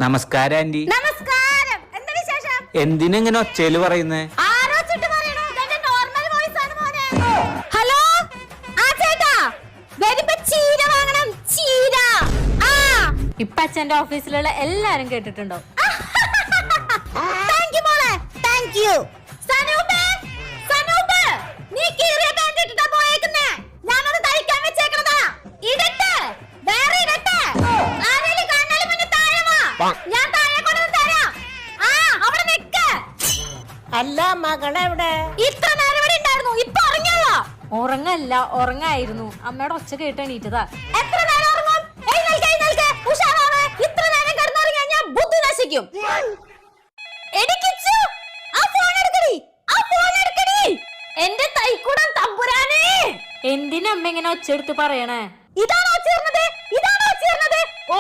നമസ്കാരം ആന്റി. നമസ്കാരം. എന്താ വിശേഷം? എന്തിനെങ്ങനെ ഒച്ചയില് പറയുന്നേ? ഹലോ ആ ചേട്ടാ, വരുമ്പോ ചീര വാങ്ങണം. ചീര. ഇപ്പൊ അച്ഛന്റെ ഓഫീസിലുള്ള എല്ലാരും കേട്ടിട്ടുണ്ടോ? താങ്ക് യു മോളെ, താങ്ക് യു. സനൂപേ, സനൂപ്, നീ കീറിയ പാന്റ് ഇട്ടിട്ടാ പോയേക്കുന്നേ. ഞാനത് തയ്ക്കാൻ വെച്ചേക്കണതാ. ഇടട്ടെ, വേറെ ഇടട്ടെ. ആരെങ്കിലും കണ്ടാലും മുന്നേ താഴെ വാ. ഞാൻ താഴെ കൊണ്ടുവന്ന് തരാം. അവിടെ നിക്ക്. അല്ല മകളെവിടെ? ഇത്ര നേരം ഇവിടെ ഉണ്ടായിരുന്നു. ഇപ്പൊ ഉറങ്ങിയോ? ഉറങ്ങല്ല, ഉറങ്ങായിരുന്നു. അമ്മയുടെ ഒച്ച കേട്ട് എണീറ്റതാ. എത്ര നേരം ഉറങ്ങും? എഴുന്നേൽക്ക്, എഴുന്നേൽക്ക്. ഉഷാറാണ്. ഇത്ര നേരം കിടന്നുറങ്ങിയാൽ ഞാൻ ബുദ്ധി നശിക്കും. എടിക്കിച്ചു, ആ ഫോൺ എടുക്കടി, ആ ഫോൺ എടുക്കടി. എന്റെ തൈക്കൂടം തമ്പുരാനേ. എന്തിനാ അമ്മ ഇങ്ങനെ ഒച്ച എടുത്ത് പറയണേ? ഇതാണോ ചേർന്നത്? ഇതാണോ ചേർന്നത്? ഓ